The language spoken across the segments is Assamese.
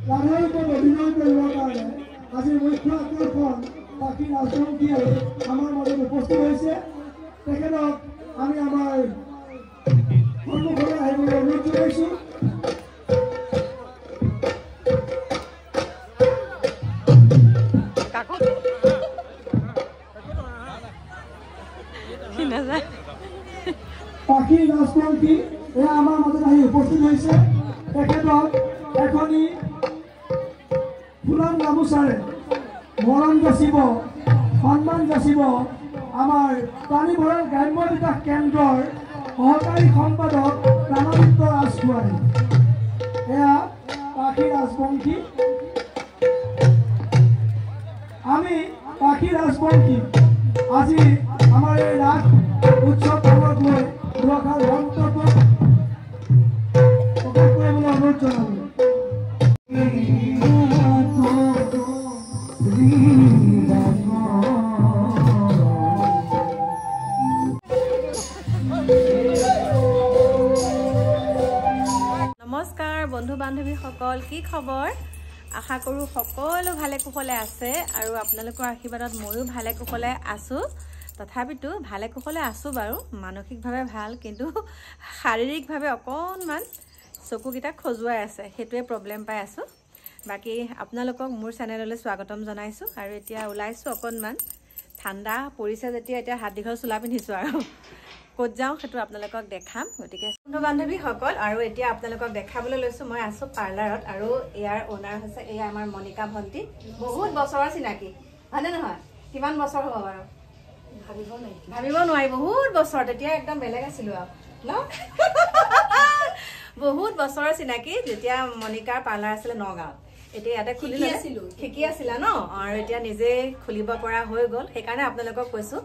গানৰ ওপৰত অভিনয় কৰিবৰ কাৰণে আজি মুখ্য আকৰ্ষণ পাখি ৰাজবংশী আমাৰ মাজত উপস্থিত হৈছে। তেখেতক আমি আমাৰ সন্মুখলৈ আহিবলৈ অনুৰোধ জনাইছোঁ। পাখি ৰাজবংশী এয়া আমাৰ মাজত আহি উপস্থিত হৈছে। তেখেতক এখনি ফুলাম গামোচাৰে মৰম যাচিব, সন্মান যাচিব আমাৰ পানীভঁৰাল গ্ৰাম্য বিকাশ কেন্দ্ৰৰ সহকাৰী সম্পাদক প্ৰাণাদিত্য ৰাজখোৱাই। এয়া পাখি ৰাজবংশী। আমি পাখি ৰাজবংশী আজি আমাৰ এই ৰাস উৎসৱক লৈ দুআষাৰ মন্তব্য প্ৰকাশ কৰিবলৈ অনুৰোধ জনালোঁ। নমস্কাৰ বন্ধু বান্ধৱীসকল, কি খবৰ? আশা কৰোঁ সকলো ভালে কুশলে আছে আৰু আপোনালোকৰ আশীৰ্বাদত ময়ো ভালে কুশলে আছোঁ। তথাপিতো ভালে কুশলে আছোঁ বাৰু, মানসিকভাৱে ভাল, কিন্তু শাৰীৰিকভাৱে অকণমান চকুকেইটা খজুৱাই আছে, সেইটোৱে প্ৰব্লেম পাই আছোঁ। বাকী আপোনালোকক মোৰ চেনেললৈ স্বাগতম জনাইছোঁ। আৰু এতিয়া ওলাইছোঁ অকণমান, ঠাণ্ডা পৰিছে যেতিয়া এতিয়া হাত দীঘল চোলা পিন্ধিছোঁ আৰু ক'ত যাওঁ সেইটো আপোনালোকক দেখাম। গতিকে বন্ধু বান্ধৱীসকল, আৰু এতিয়া আপোনালোকক দেখাবলৈ লৈছোঁ মই আছোঁ পাৰ্লাৰত, আৰু ইয়াৰ অ'নাৰ হৈছে এয়া আমাৰ মণিকা ভণ্টি। বহুত বছৰৰ চিনাকি, হয়নে নহয়? কিমান বছৰ হ'ব বাৰু? ভাবিব নোৱাৰি, বহুত বছৰ। তেতিয়া একদম বেলেগ আছিলোঁ আৰু ন। বহুত বছৰৰ চিনাকি, যেতিয়া মণিকাৰ পাৰ্লাৰ আছিলে নগাঁৱত। এতিয়া ইয়াতে খুলি শিকি আছিলা ন, আৰু এতিয়া নিজে খুলিব পৰা হৈ গ'ল। সেইকাৰণে আপোনালোকক কৈছোঁ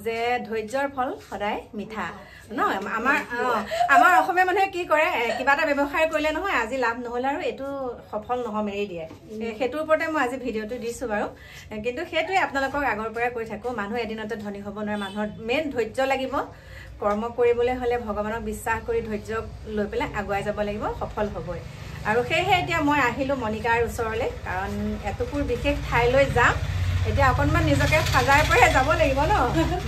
যে ধৈৰ্যৰ ফল সদায় মিঠা ন। আমাৰ অসমীয়া মানুহে কি কৰে, কিবা এটা ব্যৱসায় কৰিলে নহয় আজি লাভ নহ'লে আৰু এইটো সফল নহ'ম এৰি দিয়ে। সেইটোৰ ওপৰতে মই আজি ভিডিঅ'টো দিছোঁ বাৰু। কিন্তু সেইটোৱে আপোনালোকক আগৰ পৰাই কৈ থাকোঁ, মানুহ এদিনতে ধনী হ'ব নোৱাৰে। মানুহৰ মেইন ধৈৰ্য লাগিব। কৰ্ম কৰিবলৈ হ'লে ভগৱানক বিশ্বাস কৰি ধৈৰ্য লৈ পেলাই আগুৱাই যাব লাগিব, সফল হ'বই। আৰু সেয়েহে এতিয়া মই আহিলোঁ মণিকাৰ ওচৰলৈ, কাৰণ এটুকুৰ বিশেষ ঠাইলৈ যাম। এতিয়া অকণমান নিজকে সাজাই পৰাই যাব লাগিব ন,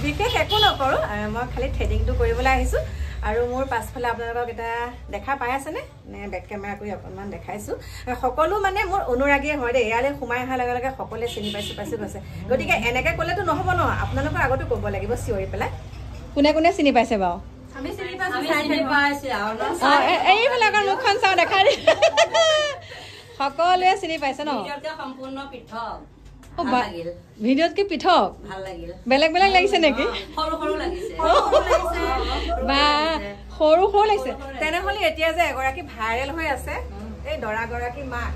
বিশেষ একো নকৰোঁ। মই খালি থ্ৰেডিংটো কৰিবলৈ আহিছোঁ। আৰু মোৰ পাছফালে আপোনালোকক এটা দেখা পাই আছেনে? নে বেক কেমেৰা কৰি অকণমান দেখাইছোঁ। সকলো মানে মোৰ অনুৰাগীয়ে হয় দেই, ইয়ালৈ সোমাই অহাৰ লগে লগে সকলোৱে চিনি পাইছোঁ কৈছে। গতিকে এনেকৈ ক'লেতো নহ'ব ন, আপোনালোকৰ আগতো ক'ব লাগিব চিঞৰি পেলাই। কোনে কোনে চিনি পাইছে বাৰু? এইবিলাকৰ মুখখন চাওঁ, দেখা দি সকলোৱে চিনি পাইছে ন। ভিডিঅ'ত কি পৃথক বেলেগ বেলেগ লাগিছে নেকি? বা সৰু সৰু লাগিছে। তেনেহ'লে এতিয়া যে এগৰাকী ভাইৰেল হৈ আছে, এই দৰাগৰাকী মাক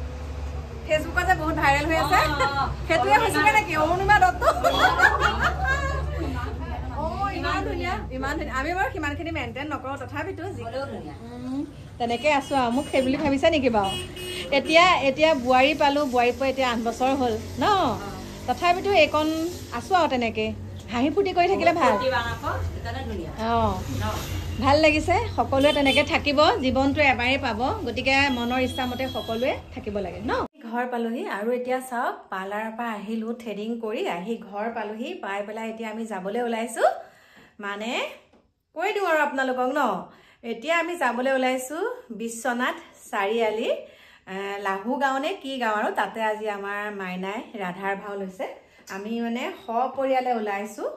ফেচবুকত যে বহুত ভাইৰেল হৈ আছে, সেইটোৱে হৈছিলে নেকি? অৰুণিমা দত্ত। ইমান ধুনীয়া, ইমান ধুনীয়া। আমি বাৰু সিমানখিনি মেইনটেইন নকৰোঁ, তথাপিতো তেনেকৈ আছোঁ আৰু। মোক সেই বুলি ভাবিছা নেকি বাৰু? এতিয়া বোৱাৰী পালোঁ, বোৱাৰী পোৱা এতিয়া 8 বছৰ হ'ল ন। তথাপিতো এইকণ আছোঁ আৰু তেনেকৈ হাঁহি ফূৰ্তি কৰি থাকিলে ভাল। অঁ, ভাল লাগিছে। সকলোৱে তেনেকৈ থাকিব, জীৱনটো এবাৰেই পাব। গতিকে মনৰ ইচ্ছামতে সকলোৱে থাকিব লাগে ন। ঘৰ পালোহি, আৰু এতিয়া চাওক, পাৰ্লাৰৰ পৰা আহিলোঁ থ্ৰেডিং কৰি, আহি ঘৰ পালোহি। পাই পেলাই এতিয়া আমি যাবলৈ ওলাইছোঁ। মানে কৈ দিওঁ আৰু আপোনালোকক ন, এতিয়া আমি যাবলৈ ওলাইছোঁ বিশ্বনাথ চাৰিআলি, লাহু গাঁও নে কি গাঁও, আৰু তাতে আজি আমাৰ মাইনাই ৰাধাৰ ভাও লৈছে। আমি মানে সপৰিয়ালে ওলাইছোঁ।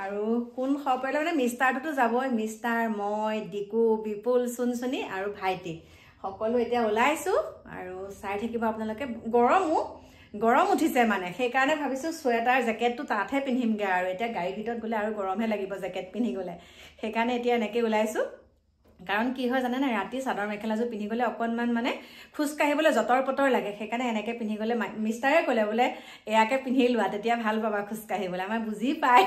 আৰু কোন সপৰিয়ালে মানে মিষ্টাৰটোতো যাবই, মিষ্টাৰ, মই, ডিকু, বিপুল, চুনচুনি আৰু ভাইটি সকলো এতিয়া ওলাইছোঁ। আৰু চাই থাকিব আপোনালোকে। গৰম উঠিছে মানে, সেইকাৰণে ভাবিছোঁ চুৱেটাৰ জেকেটটো তাতহে পিন্ধিমগৈ। আৰু এতিয়া গাড়ীৰ ভিতৰত গ'লে আৰু গৰমহে লাগিব জেকেট পিন্ধি গ'লে। সেইকাৰণে এতিয়া এনেকৈ ওলাইছোঁ। কাৰণ কি হয় জানে নাই, ৰাতি চাদৰ মেখেলাযোৰ পিন্ধি গ'লে অকণমান মানে খোজকাঢ়িবলৈ জতৰ পতৰ লাগে। সেইকাৰণে এনেকৈ পিন্ধি গ'লে মিষ্টাৰে ক'লে বোলে এয়াকে পিন্ধি লোৱা, তেতিয়া ভাল পাবা খোজকাঢ়িবলৈ। আমাৰ বুজি পায়।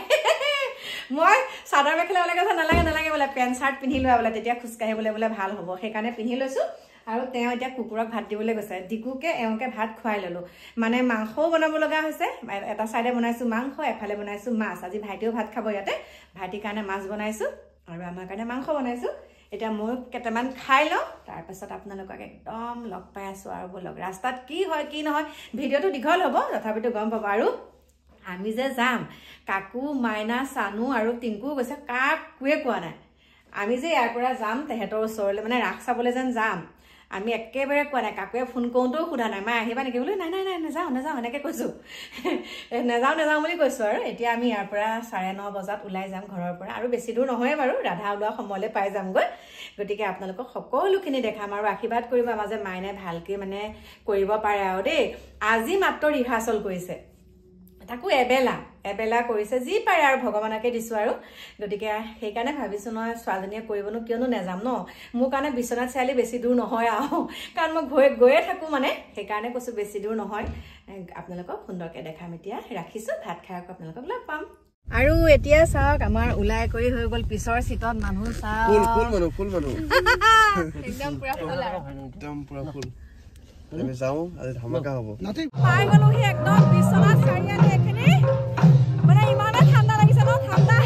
মই চাদৰ মেখেলা ওলাই কৈছে নালাগে বোলে পেণ্ট চাৰ্ট পিন্ধি লোৱা বোলে, তেতিয়া খোজকাঢ়িবলৈ বোলে ভাল হ'ব। সেইকাৰণে পিন্ধি লৈছোঁ। আৰু তেওঁ এতিয়া কুকুৰক ভাত দিবলৈ গৈছে। ডিকুকে এওঁকে ভাত খুৱাই ল'লোঁ। মানে মাংসও বনাব লগা হৈছে। এটা চাইডে বনাইছোঁ মাংস, এফালে বনাইছোঁ মাছ। আজি ভাইটিও ভাত খাব ইয়াতে, ভাইটিৰ কাৰণে মাছ বনাইছোঁ আৰু আমাৰ কাৰণে মাংস বনাইছোঁ। এতিয়া মই কেইটামান খাই লওঁ তাৰপাছত আপোনালোকক একদম লগ পাই আছোঁ আৰু বলক ৰাস্তাত কি হয় কি নহয় ভিডিঅ'টো দীঘল হ'ব তথাপিতো গম পাব আৰু আমি যে যাম কাকু মাইনা চানু আৰু টিংকু গৈছে কাকোৱে কোৱা নাই আমি যে ইয়াৰ পৰা যাম তেহেঁতৰ ওচৰলৈ মানে ৰাস চাবলৈ যেন যাম আমি একেবাৰে কোৱা নাই কাকুৱে ফোন কৰোঁতেও সোধা নাই মাই আহিবা নেকি বোলো নাই নাই নাই নাযাওঁ এনেকৈ কৈছোঁ নাযাওঁ বুলি কৈছোঁ আৰু এতিয়া আমি ইয়াৰ পৰা 9:30 বজাত ওলাই যাম ঘৰৰ পৰা আৰু বেছি দূৰ নহয় বাৰু ৰাধা ওলোৱা সময়লৈ পাই যামগৈ গতিকে আপোনালোকক সকলোখিনি দেখাম আৰু আশীৰ্বাদ কৰিব আমাৰ যে মাইনাই ভালকৈ মানে কৰিব পাৰে আৰু দেই আজি মাত্ৰ ৰিহাৰ্চেল কৰিছে তাকো এবেলা কৰিছে যি পাৰে আৰু ভগৱানকে দিছোঁ আৰু গতিকে সেইকাৰণে ভাবিছোঁ নহয় ছোৱালীজনীয়ে কৰিবনো কিয়নো নেযাম ন মোৰ কাৰণে বিশ্বনাথ চাৰিআলি বেছি দূৰ নহয় আৰু কাৰণ মই গৈয়ে থাকোঁ মানে সেইকাৰণে কৈছোঁ বেছি দূৰ নহয় আপোনালোকক সুন্দৰকৈ দেখাম এতিয়া ৰাখিছোঁ ভাত খাই আকৌ আপোনালোকক লগ পাম আৰু এতিয়া চাওক আমাৰ ওলাই কৰি হৈ গ'ল পিছৰ চিটত মানুহ চাওক ফুল মানুহ একদম পুৰা ফুল আৰু একদম পুৰা ফুল আমি যাওঁ আজি ধামাকা হ'ব পাই গ'লোহি একদম বিশ্বনাথ চাৰিআলি এখিনি মানে ইমানে ঠাণ্ডা লাগিছে ন ঠাণ্ডা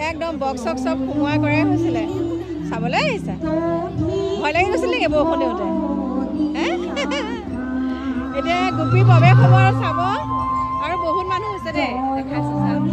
একদম বক্স চক্স সব সোমোৱা কৰাই হৈছিলে চাবলৈ আহিছে ভয় লাগি গৈছিল নেকি বৰষুণ দিওঁতে এতিয়া গোপী প্ৰৱেশ হ'ব আৰু চাব আৰু বহুত মানুহ হৈছে দেই দেখাইছে চাওক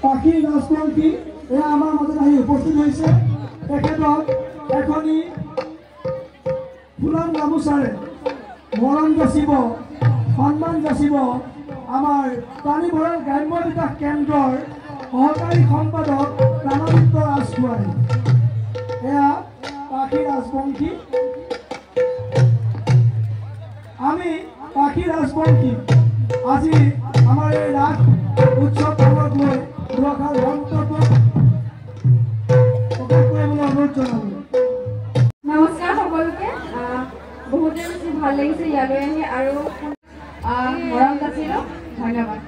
পাখি ৰাজবংশী এৰা আমাৰ মধ্যে আহি উপস্থিত হয়েছে তেখেতক এখনি ফুলাম গামোচাৰে মৰম যাচিব সন্মান যাচিব আমাৰ প্ৰাণী ভঁৰাল গ্ৰাম্য বিকাশ কেন্দ্ৰৰ সহকাৰী সম্পাদক প্ৰাণাদিত্য ৰাজখোৱাৰী এয়া পাখি ৰাজবংশী আমি পাখি ৰাজবংশী আজি আমাৰ এই ৰাস উৎসৱ পালক লৈ দুআষাৰ মন্তব্য প্ৰকাশ কৰিবলৈ অনুৰোধ জনালোঁ। নমস্কাৰ সকলোকে বহুতে বেছি ভাল লাগিছে ইয়ালৈ আহি আৰু মৰম যাচিলোঁ ধন্যবাদ।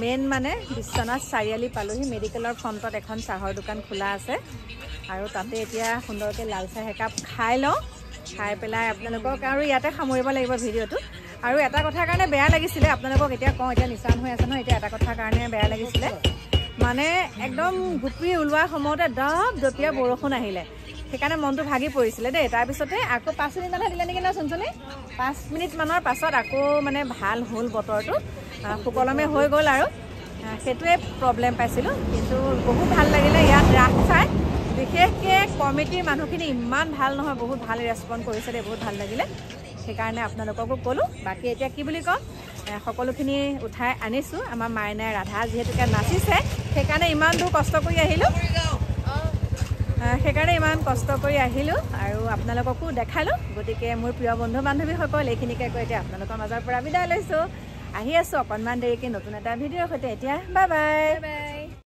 মেইন মানে বিশ্বনাথ চাৰিআলি পালোহি মেডিকেলৰ ফ্ৰণ্টত এখন চাহৰ দোকান খোলা আছে আৰু তাতে এতিয়া সুন্দৰকৈ লাল চাহ একাপ খাই লওঁ খাই পেলাই আপোনালোকক আৰু ইয়াতে সামৰিব লাগিব ভিডিঅ'টো আৰু এটা কথাৰ কাৰণে বেয়া লাগিছিলে আপোনালোকক এতিয়া কওঁ এতিয়া নিচান হৈ আছে ন এতিয়া এটা কথাৰ কাৰণে বেয়া লাগিছিলে মানে একদম গুপৰি ওলোৱাৰ সময়তে দপদপীয়া বৰষুণ আহিলে সেইকাৰণে মনটো ভাগি পৰিছিলে দেই তাৰপিছতে আকৌ 5 মিনিটমানহে দিলে নেকি ন চুনচুনি 5 মিনিটমানৰ পাছত আকৌ মানে ভাল হ'ল বতৰটো সুকলমে হৈ গ'ল আৰু সেইটোৱে প্ৰব্লেম পাইছিলোঁ কিন্তু বহুত ভাল লাগিলে ইয়াত ৰাস চাই বিশেষকৈ কমিটিৰ মানুহখিনি ইমান ভাল নহয় বহুত ভাল ৰেছপণ্ড কৰিছে দেই বহুত ভাল লাগিলে সেইকাৰণে আপোনালোককো ক'লোঁ বাকী এতিয়া কি বুলি ক'ম সকলোখিনি উঠাই আনিছোঁ আমাৰ মাইনাই ৰাধা যিহেতুকে নাচিছে সেইকাৰণে ইমান দূৰ কষ্ট কৰি আহিলোঁ আৰু আপোনালোককো দেখালোঁ গতিকে মোৰ প্ৰিয় বন্ধু বান্ধৱীসকল এইখিনিকে কৈ এতিয়া আপোনালোকৰ মাজৰ পৰা বিদায় লৈছোঁ আহি আছোঁ অকণমান দেৰিকৈ নতুন এটা ভিডিঅ'ৰ সৈতে এতিয়া বাই বাই